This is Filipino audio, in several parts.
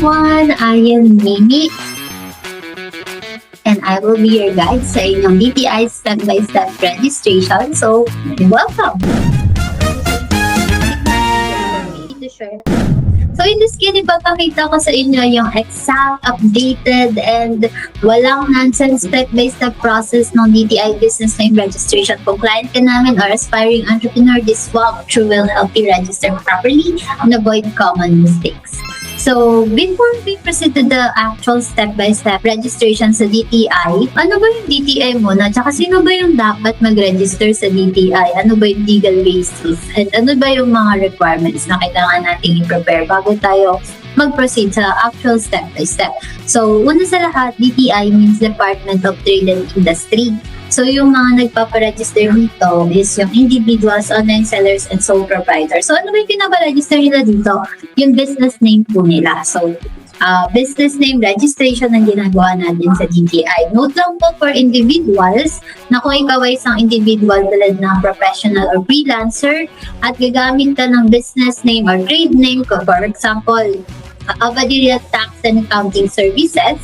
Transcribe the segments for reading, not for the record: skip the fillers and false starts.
everyone! I am Mimi and I will be your guide sa inyong DTI step-by-step registration. So, welcome! So, in this video, ipapakita ko sa inyo yung exact, updated, and walang nonsense step-by-step process ng DTI business name registration. Kung client ka namin or aspiring entrepreneur, this walkthrough will help you register properly and avoid common mistakes. So, before we proceed to the actual step-by-step registration sa DTI, ano ba yung DTI muna? Tsaka sino ba yung dapat mag-register sa DTI? Ano ba yung legal basis? And ano ba yung mga requirements na kailangan natin i-prepare bago tayo mag-proceed sa actual step-by-step? So, una sa lahat, DTI means Department of Trade and Industry. So, yung mga nagpaparegister nito is yung individuals, online sellers, and sole proprietors. So, ano ba yung pinaparegister nila dito? Yung business name po nila. So, business name registration ang ginagawa natin sa DTI. Note lang po for individuals na kung ikaw ay isang individual tulad ng professional or freelancer at gagamit ka ng business name or trade name ko, for example, Abadiria Tax and Accounting Services,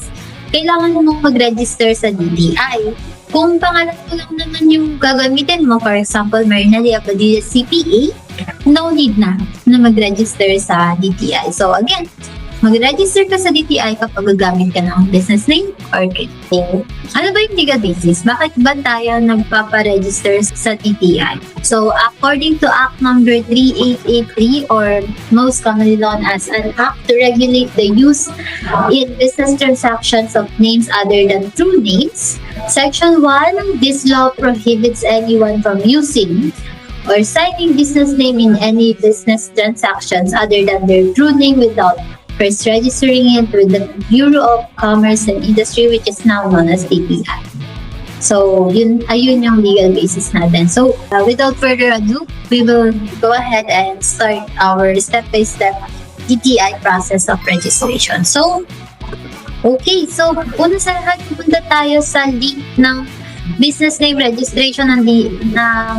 kailangan mo mag-register sa DTI. Kung pangalan ko lang naman yung gagamitin mo, for example, Marinelli Abadiria CPA, no need na mag-register sa DTI. So again, mag-register ka sa DTI kapag gagamit ka ng business name or trade name. Ano ba yung legal basis? Bakit ba tayo nagpaparegister sa DTI? So, according to Act number 3883 or most commonly known as an Act to regulate the use in business transactions of names other than true names, Section 1, this law prohibits anyone from using or signing business name in any business transactions other than their true name without first registering it with the Bureau of Commerce and Industry, which is now known as DTI. So, ayun yung legal basis natin. So, without further ado, we will go ahead and start our step-by-step DTI process of registration. So, okay. So, una sa lahat, pupunta tayo sa link ng business name registration ng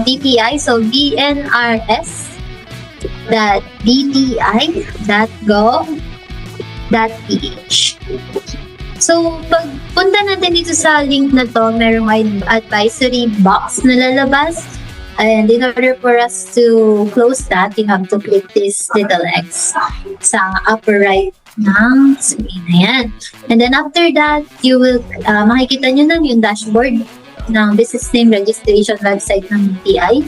DTI. So, bnrs.dti.gov.ph. So, pag punta natin dito sa link na to, merong advisory box na lalabas. And in order for us to close that, you have to click this little X sa upper right ng screen na yan. And then after that, you will, makikita nyo na yung dashboard ng business name registration website ng DTI.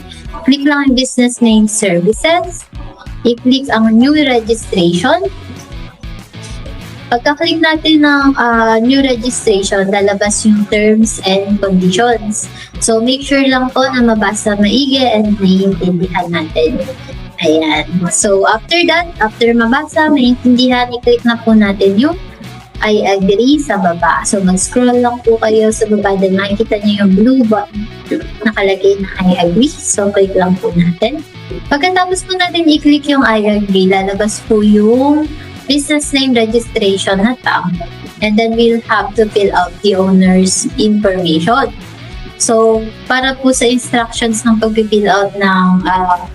Click lang yung business name services. I-click ang new registration. Pagka-click natin ng new registration, lalabas yung terms and conditions. So, make sure lang po na mabasa maigi and naiintindihan natin. Ayan. So, after that, after mabasa, maintindihan, i-click na po natin yung I agree sa baba. So, mag-scroll lang po kayo sa baba din makikita niyo yung blue button nakalagay na I agree. So, click lang po natin. Pagkatapos po natin i-click yung I agree, lalabas po yung business name registration na tab. And then we'll have to fill out the owner's information. So, para po sa instructions ng pag-fill out ng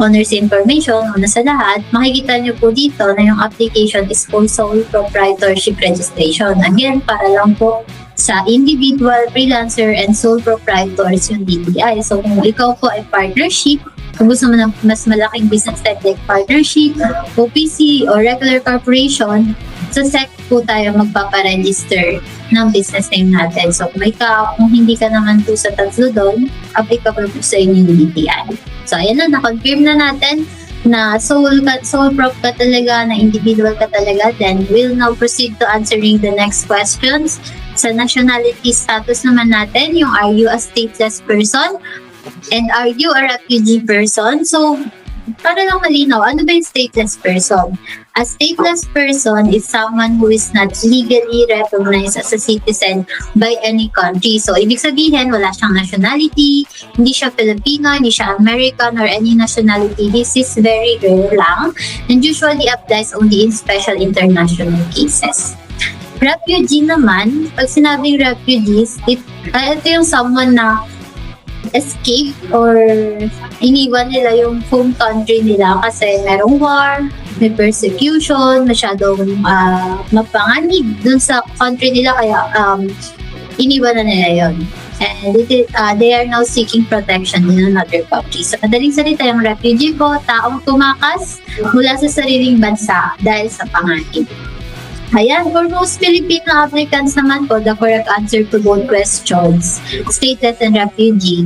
owner's information, una sa lahat, makikita nyo po dito na yung application is for sole proprietorship registration. Again, para lang po sa individual, freelancer, and sole proprietors yung DTI. So, kung ikaw po ay partnership, kung gusto mo ng mas malaking business type like partnership, OPC, or regular corporation, sa SEC po tayo magpaparegister ng business name natin. So, kung hindi ka naman po sa tatlo doon, applicable po sa inyo yung DTI. So, ayan na, na-confirm na natin na sole prop ka talaga, na individual ka talaga. Then, we'll now proceed to answering the next questions. Sa nationality status naman natin, yung are you a stateless person? And are you a refugee person? So, para lang malinaw, ano ba yung stateless person? A stateless person is someone who is not legally recognized as a citizen by any country. So, ibig sabihin, wala siyang nationality, hindi siya Filipino, hindi siya American, or any nationality. This is very rare lang and usually applies only in special international cases. Refugee naman, pag sinabing refugees, ito yung someone na escape or iniwan nila yung home country nila kasi merong war, may persecution, masyadong mapanganib dun sa country nila, kaya iniwan na nila yun. And they are now seeking protection in another country. Sa madaling salita, yung refugee ko, taong tumakas mula sa sariling bansa dahil sa panganib. Ayan, for most Filipino applicants naman po, the correct answer to both questions, stateless and refugee,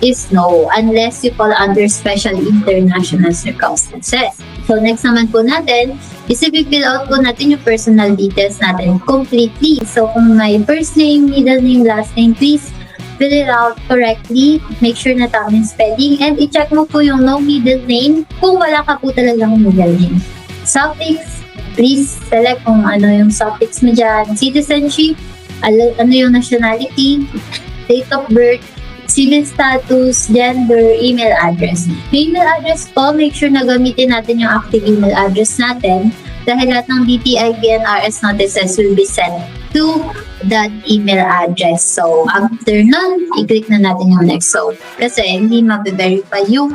is no, unless you fall under special international circumstances. So next naman po natin, is i-fill out po natin yung personal details natin completely. So kung may first name, middle name, last name, please fill it out correctly. Make sure na tamang spelling, and i-check mo po yung no middle name kung wala ka po talagang middle name. Suffix, please select kung ano yung suffix mo dyan. Citizenship, ano yung nationality, date of birth, civil status, gender, email address. Yung email address po, make sure na gamitin natin yung active email address natin dahil lahat ng DTI BNRS notices will be sent to that email address. So, after nun, i-click na natin yung next. So, kasi hindi ma-verify yung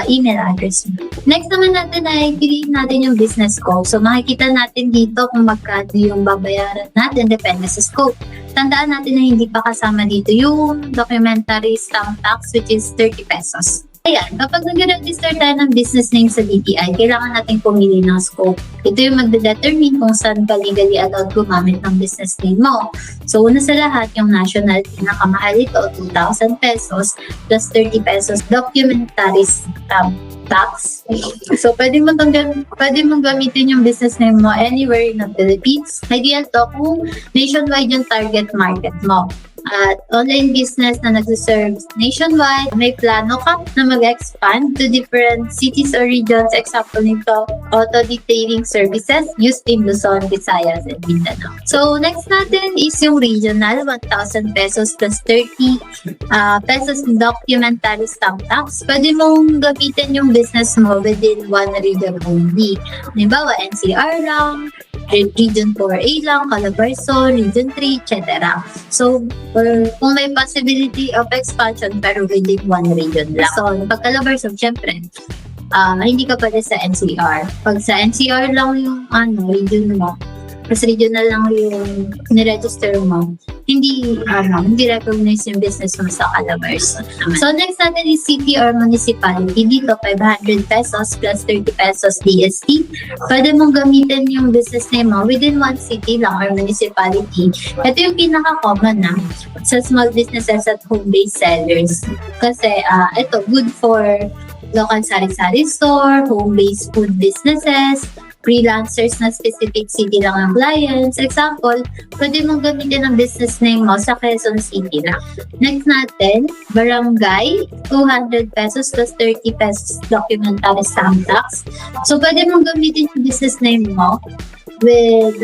email address. Next naman natin ay piliin natin yung business scope. So, makikita natin dito kung magkano yung babayaran natin depende sa scope. Tandaan natin na hindi pa kasama dito yung documentary stamp tax, which is 30 pesos. Ayan, kapag nag-register tayo ng business name sa DTI, kailangan natin pumili ng scope. Ito yung magde-determine kung saan ka legally allowed gumamit ng business name mo. So, una sa lahat, yung national, pinakamahal ito, 2,000 pesos plus 30 pesos documentary stamp tax. So, pwede mong gamitin yung business name mo anywhere in the Philippines. Ideal to kung nationwide yung target market mo. At online business na nagsiserve nationwide, may plano ka na mag-expand to different cities or regions. Example nito, auto detailing services used in Luzon, Visayas, and Mindanao. So, next natin is yung regional, 1,000 pesos plus 30 pesos documentary stamp tax. Pwede mong gamitin yung business mo within one region only. Halimbawa, NCR lang, Region 4A lang, Calabarzon, Region 3, etc. So, kung may possibility of expansion pero within one region lang. So, pag Calabarzon, syempre, hindi ka pwede sa NCR. Pag sa NCR lang yung region mo, kasi regional lang yung niregister mo, hindi recognize yung business mo sa Calabarzon. So, next natin is city or municipality. Dito, 500 pesos plus 30 pesos DST. Pwede mong gamitin yung business name mo within one city lang or municipality. Ito yung pinaka-common na sa small businesses at home-based sellers. Kasi, ito, good for local sari-sari store, home-based food businesses, freelancers na specific city lang ang clients. Example, pwede mong gamitin ang business name mo sa Quezon City lang. Next natin, barangay, 200 pesos plus 30 pesos documentary stamp tax. So, pwede mong gamitin yung business name mo with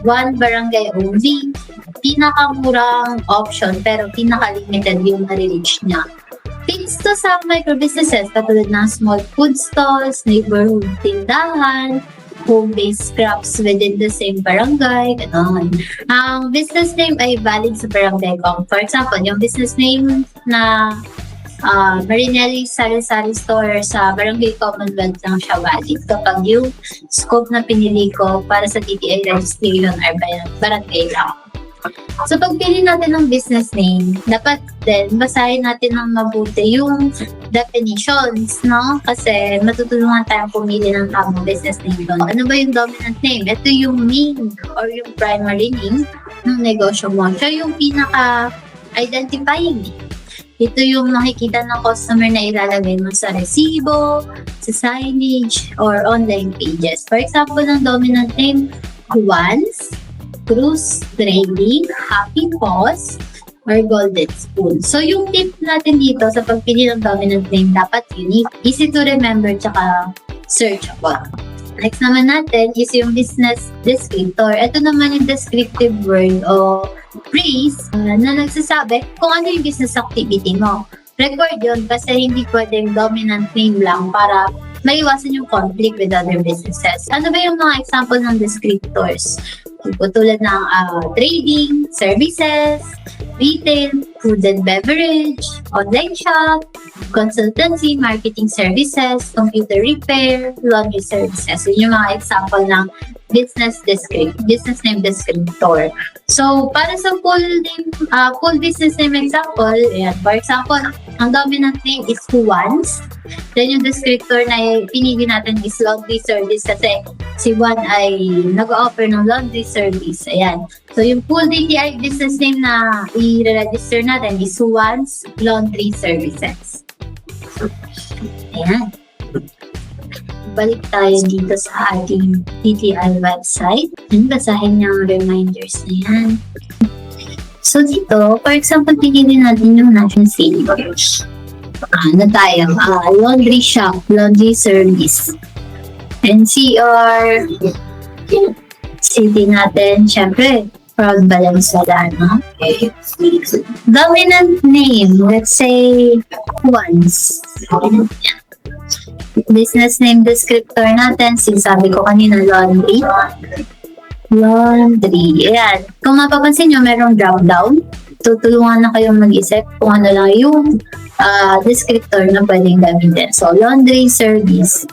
one barangay only. Pinakamurang option pero pinaka-limited yung na-reach niya. Fixed to sa micro-businesses katulad ng small food stalls, neighborhood tindahan, home-based crafts within the same barangay, gano'n. Ang business name ay valid sa barangay ko. For example, yung business name na Marinelli Sari-Sari Store sa Barangay Commonwealth lang siya valid. Kapag yung scope na pinili ko para sa DTI registration ay barangay lang. So, pagpili natin ng business name, dapat din basahin natin ng mabuti yung definitions, no? Kasi matutulungan tayong pumili ng tamang business name doon. Ano ba yung dominant name? Ito yung main or yung primary name ng negosyo mo. Siya yung pinaka-identifying name. Ito yung nakikita ng customer na ilalagay mo sa resibo, sa signage, or online pages. For example, ng dominant name, Juan's, Cruz Trading, Happy Paws, or Golden Spoon. So, yung tip natin dito sa pagpili ng dominant name, dapat unique, easy to remember, tsaka searchable. Next naman natin is yung business descriptor. Ito naman yung descriptive word o phrase na nagsasabi kung ano yung business activity mo. Record yun kasi hindi pwedeng dominant name lang para maiwasan yung conflict with other businesses. Ano ba yung mga example ng descriptors? Tulad ng trading, services, retail, food and beverage, online shop, consultancy, marketing services, computer repair, laundry services. Yun yung mga example ng business name descriptor. So, para sa full business name example, ayan, for example, ang dominant name is Who Wants. Then yung descriptor na pinili natin is laundry service kasi si Juan ay nag-offer ng laundry service. Ayan. So, yung full DTI business name na i-register natin is Who Wants Laundry Services. Ayan. Balik tayo dito sa ating DTI website. Basahin niyo ang reminders na yan. So, dito, for example, pinili natin yung national sales. Ano tayo? Laundry shop, laundry service. NCR, city natin, syempre, proud balance wala, no? Dominant name, let's say, once. Business name descriptor natin, sinasabi ko kanina, laundry. Laundry. Ayan. Kung mapapansin nyo, merong drop down. Tutulungan na kayong mag-isip kung ano lang yung descriptor na pwedeng gamitin. So, laundry service.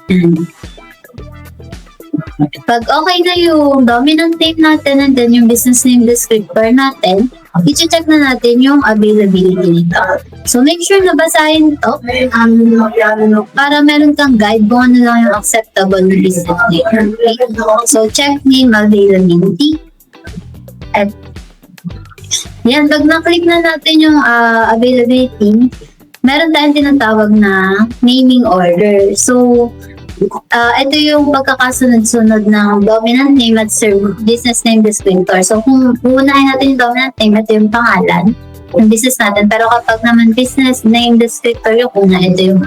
Pag okay na yung dominant name natin and then yung business name descriptor natin, i-check na natin yung availability nito. So, make sure na basahin ito para meron kang guide kung ano lang yung acceptable na business name. So, check name availability. At yan, pag na-click na natin yung availability, meron tayong tinatawag na naming order. So, ito yung pagkakasunod-sunod ng dominant name at business name descriptor. So, kung uunahin natin yung dominant name, ito yung pangalan ng business natin. Pero kapag naman business name descriptor yung una, ito yung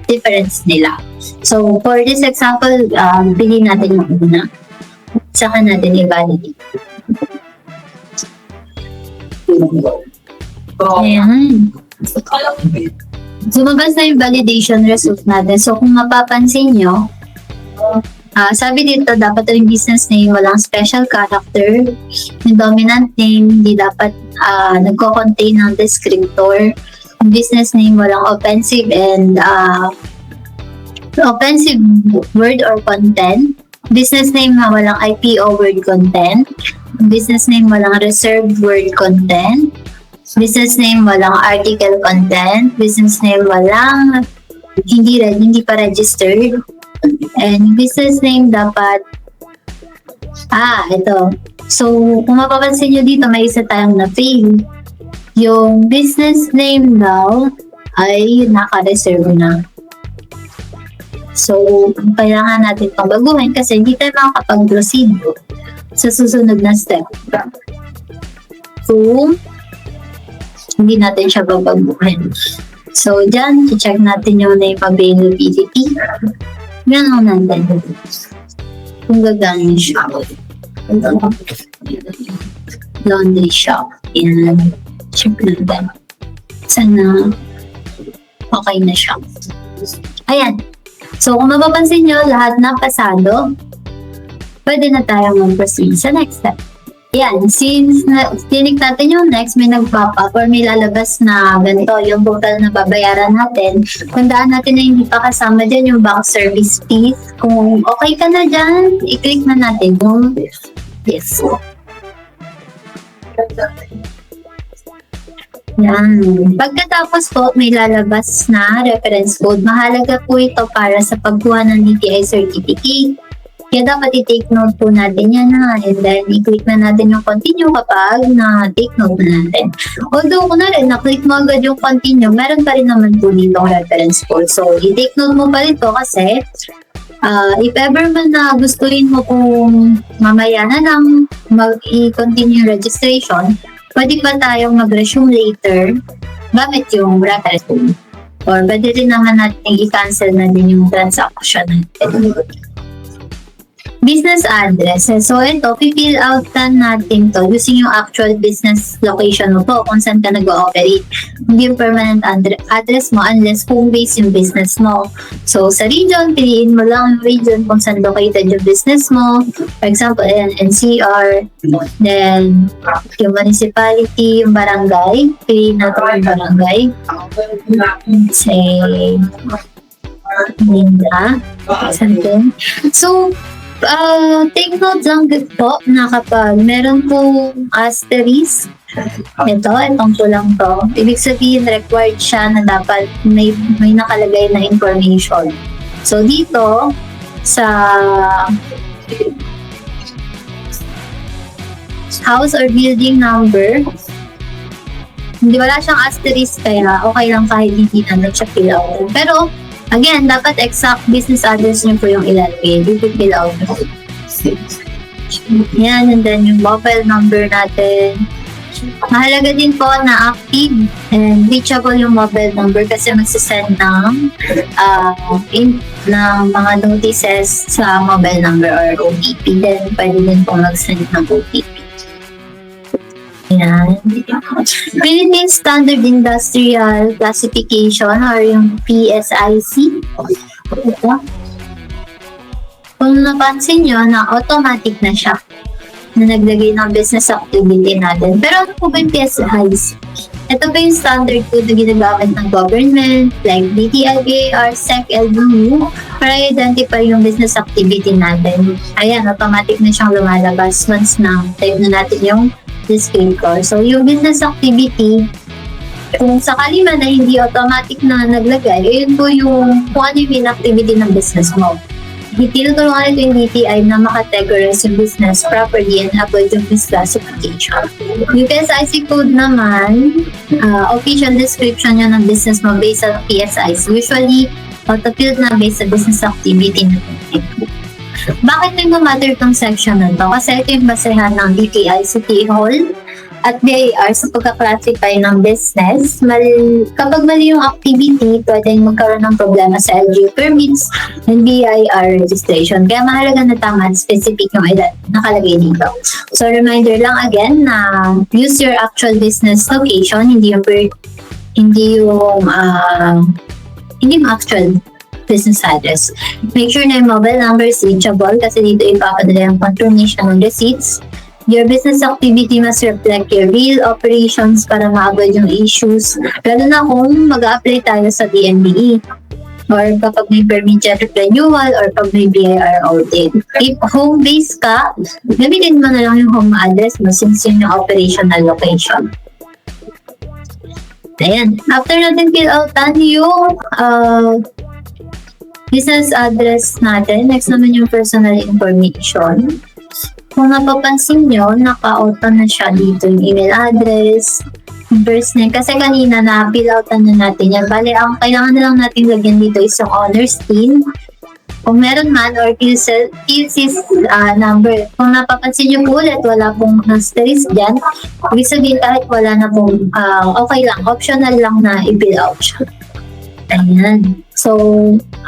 difference nila. So, for this example, pili natin yung una. Saka natin i-validate. Ayan. Lumabas na yung validation result natin. So, kung mapapansin nyo, sabi dito, dapat yung business name walang special character. Yung dominant name, hindi dapat nagko-contain ng descriptor. Yung business name walang offensive and offensive word or content. Business name na walang IPO word content. Business name walang reserved word content. Business name walang article content. Business name walang hindi pa registered. And business name dapat ito. So, kung mapapansin nyo dito, may isa tayong na-fail. Yung business name daw ay naka-reserve na. So, kailangan natin itong baguhin kasi hindi tayo makakapag-proceed sa susunod na step. So, hindi natin siya babaguhin. So, dyan, check natin yung name availability. Yan ang natin. Kung gagana siya. Laundry shop. Yan. Check natin. Sana okay na siya. Ayan. So, kung mapapansin nyo, lahat na pasado, pwede na tayo mag-proceed sa next step. Yan, since tinik natin yung next, may nag-pop up or may lalabas na ganito, yung total na babayaran natin. Tandaan natin na hindi pa kasama dyan yung bank service fees. Kung okay ka na dyan, i-click na natin yung yes. Yan. Pagkatapos po, may lalabas na reference code. Mahalaga po ito para sa pagkuha ng DTI certificate. Kaya dapat i-take note po natin yan and then i-click na natin yung continue kapag na-take note na natin. Although, kung na-click mo agad yung continue, meron pa rin naman po dito reference code. So, i-take note mo pa rin to kasi if ever man na gustuin mo kung mamaya na lang i-continue registration, pwede pa tayong mag-resume later gamit yung reference code. Or pwede rin naman natin i-cancel na din yung transaction natin. Business address. So, ito, fill out natin to using yung actual business location mo po kung saan ka nag-ooperate. Hindi yung permanent address mo unless home base yung business mo. So, sa region, piliin mo lang yung region kung saan located yung business mo. For example, NCR. Then, yung municipality, yung barangay. Piliin natin yung barangay. Say, Linda. Something. So, take note lang din po na kapag meron pong asterisk, itong pulang to, ibig sabihin required siya na dapat may nakalagay na information. So, dito, sa house or building number, hindi wala siyang asterisk kaya okay lang kahit hindi na siya fill out. Pero, again, dapat exact business address niyo po yung ilalagay. Fill out. Yan, and then yung mobile number natin. Mahalaga din po na active and reachable yung mobile number kasi magsasend ng mga notices sa mobile number or OTP. Then, pwede din po mag-send ng OTP. Yan. Philippine Standard Industrial Classification or yung PSIC. Ito. Kung napansin nyo na automatic na siya na naglagay ng business activity natin. Pero ano po ba yung PSIC? Ito ba yung standard code na ginagamit ng government like DTI, RSEC, LGU para identify yung business activity natin. Ayan, automatic na siyang lumalabas once na type na natin yung descriptor. So, yung business activity, kung sakali man na hindi automatic na naglagay, yun po yung kung ano yung activity ng business mo. Tinutulungan ito yung DTI na makategorize yung business properly and avoid yung misclassification. Yung PSIC code naman, official description yun ng business mo based on PSIC. Usually, auto-filled na based sa business activity natin. Bakit nagmamatter itong section na ito? Kasi ito yung basehan ng DTI City Hall at BIR sa pagka-classify ng business. Kapag mali yung activity, pwedeng magkaroon ng problema sa LGU permits and BIR registration. Kaya mahalaga na tama at specific yung nakalagay dito. So, reminder lang again na use your actual business location, hindi yung actual business address. Make sure na yung mobile number is reachable kasi dito ipapadala yung confirmation ng receipts. Your business activity must reflect your real operations para ma-avoid yung issues. Lalo na kung mag-a-apply tayo sa DNBE or kapag may permit renewal or pag may BIR audit. If home base ka, gamitin mo na lang yung home address mo since yun yung operational location. Ayan. After natin fill outan yung business address natin, next naman yung personal information. Kung napapansin nyo, naka-auto na siya dito yung email address, first name. Kasi kanina na-fill outan na natin yan. Bale, ang kailangan na lang natin lagyan dito is yung owner's PIN. Kung meron man, or PLC's number. Kung napapansin nyo po ulit, wala pong asterisk dyan. Ibig sabihin kahit wala na pong, okay lang, optional lang na i-fill out siya. Ayan. So,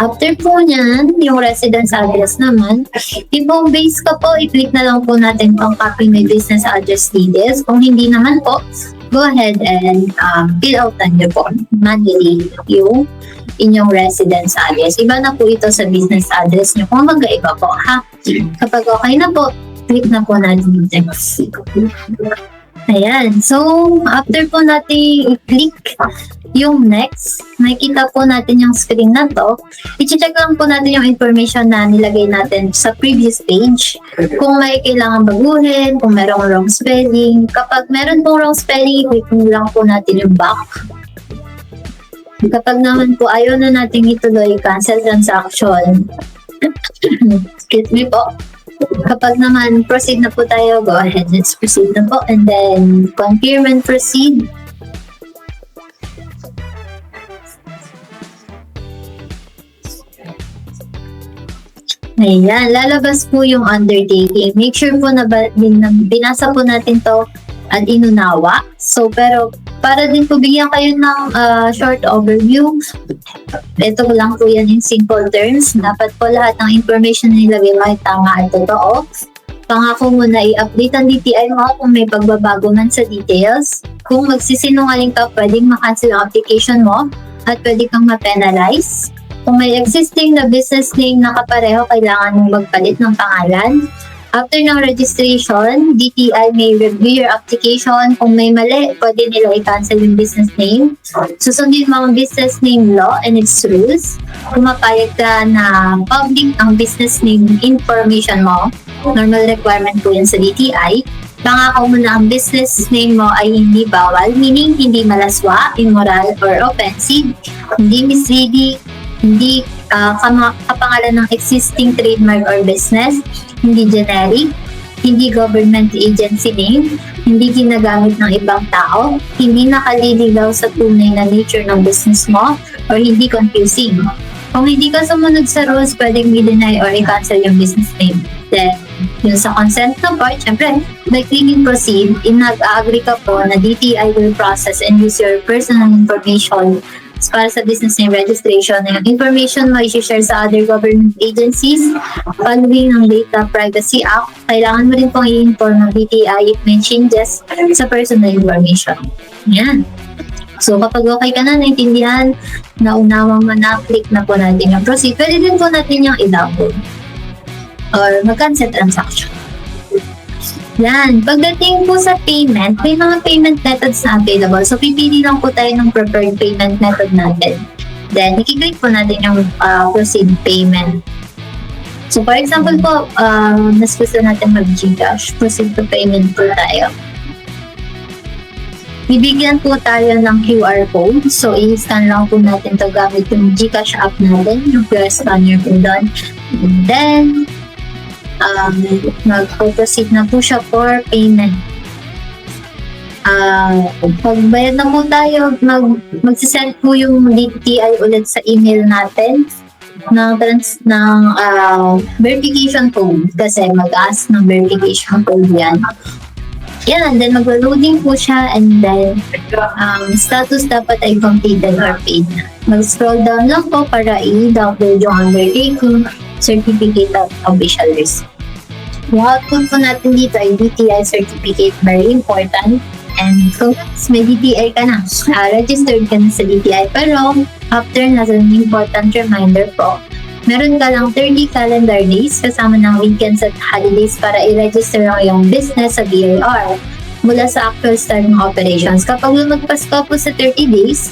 after po niyan, yung residence address naman, if home base ka po, i-click na lang po natin kung copy my business address details. Kung hindi naman po, go ahead and fill outan nyo po manually yung inyong residence address. Iba na po ito sa business address nyo kung magkaiba po, ha? Kapag okay na po, click na po natin yung text. Ayan. So, after po natin i-click yung next, makikita po natin yung screen na to. I-check lang po natin yung information na nilagay natin sa previous page. Kung may kailangan baguhin, kung merong wrong spelling. Kapag meron pong wrong spelling, i-click lang po natin yung back. Kapag naman po ayaw na natin ituloy, cancel transaction. Excuse me po. Kapag naman proceed na po tayo, go ahead, let's proceed na po. And then, confirm and proceed. Ayan, lalabas po yung undertaking. Make sure po na binasa po natin to at inunawa. So, pero para din po bigyan kayo ng short overview, ito lang po yan in simple terms. Dapat po lahat ng information na nilagay mo ay tama at totoo. Pangako mo na i-update ang DTI mo kung may pagbabago man sa details. Kung magsisinungaling ka, pwedeng makancel ang application mo at pwede kang ma-penalize. Kung may existing na business name na kapareho, kailangan mong magpalit ng pangalan. After ng registration, DTI may review your application. Kung may mali, pwede nila i-cancel yung business name. Susundin mo ang business name law and its rules. Kung mapayag ka na public ang business name information mo, normal requirement po yan sa DTI. Pangako mo na ang business name mo ay hindi bawal, meaning hindi malaswa, immoral, or offensive, hindi misleading, hindi kapangalan ng existing trademark or business, hindi generic, hindi government agency name, hindi ginagamit ng ibang tao, hindi nakaliligaw sa tunay na nature ng business mo, or hindi confusing. Kung hindi ka sumunod sa rules, pwedeng i-deny or i-cancel yung business name. Then, yun sa consent na part, syempre, by clicking proceed, nag-agree ka po na DTI will process and use your personal information para sa business name registration. Yung information mo i-share sa other government agencies following ng Data Privacy Act. Kailangan mo rin pong i-inform ng DTI if may changes sa personal information. Yan. So, kapag okay ka na, naintindihan, naunawang mo na, click na po natin yung proceed. Pwede din po natin yung i-download or mag-cancel transaction. Yan. Pagdating po sa payment, may mga payment methods na available. So, pipili lang po tayo ng preferred payment method natin. Then, i-click po natin yung proceed payment. So, for example po, mas gusto natin mag-Gcash. Proceed to payment po tayo. Bibigyan po tayo ng QR code. So, i-scan lang po natin ito gamit yung Gcash app natin. Yung QR scanner po doon. And then, mag-proceed na po siya for payment. Pagbayad na po tayo, magsisend po yung DTI ulit sa email natin ng verification code kasi mag-ask ng verification code yan. Yan, and then mag-loading po siya and then status dapat ay completed or paid. Mag-scroll down lang po para i-download yung undertaking certificate of official receipt. Yung output po natin dito ay DTI certificate, very important. And congrats, may DTI ka na. Registered ka na sa DTI. Pero after na an important reminder po, meron ka lang 30 calendar days kasama ng weekends at holidays para i-register ang iyong business sa BIR mula sa actual start ng operations. Kapag lumagpas ka po sa 30 days,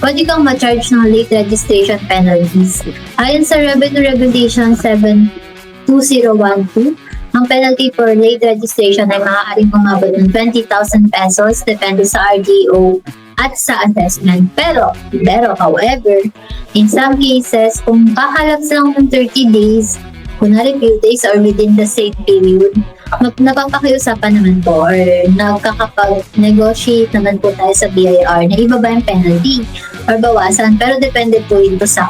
pwede kang ma-charge ng late registration penalties. Ayon sa Revenue Regulation 72012, ang penalty for late registration ay maaaring umabot ng 20,000 pesos depende sa RDO at sa assessment. Pero however, in some cases, kung kakalapsa lang ng 30 days, kunwari few days or within the same period, napapakiusapan naman po or nagkakapag-negotiate naman po tayo sa BIR na ibaba yung penalty or bawasan. Pero depende po ito sa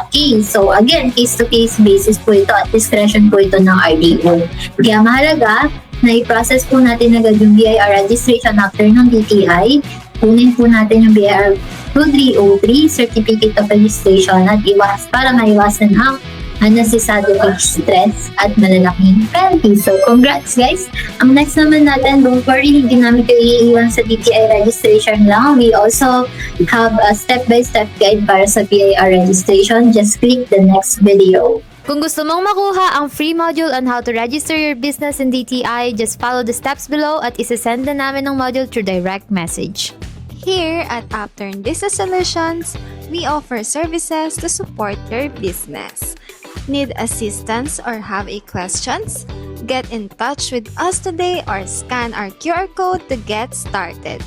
case. So again, case-to-case basis po ito at discretion po ito ng RDO. Kaya mahalaga na i-process po natin agad yung BIR registration after ng DTI. Kunin po natin yung BIR 2303 Certificate of Registration at para maiwasan ang unnecessary stress at malalaking penalty. So, congrats guys! Ang next naman natin, don't worry, hindi namin kayo iiwan sa DTI registration lang. We also have a step-by-step guide para sa BIR registration. Just click the next video. Kung gusto mong makuha ang free module on how to register your business in DTI, just follow the steps below at isasend na namin ng module through direct message. Here at Upturn Business Solutions, we offer services to support your business. Need assistance or have a questions? Get in touch with us today or scan our QR code to get started.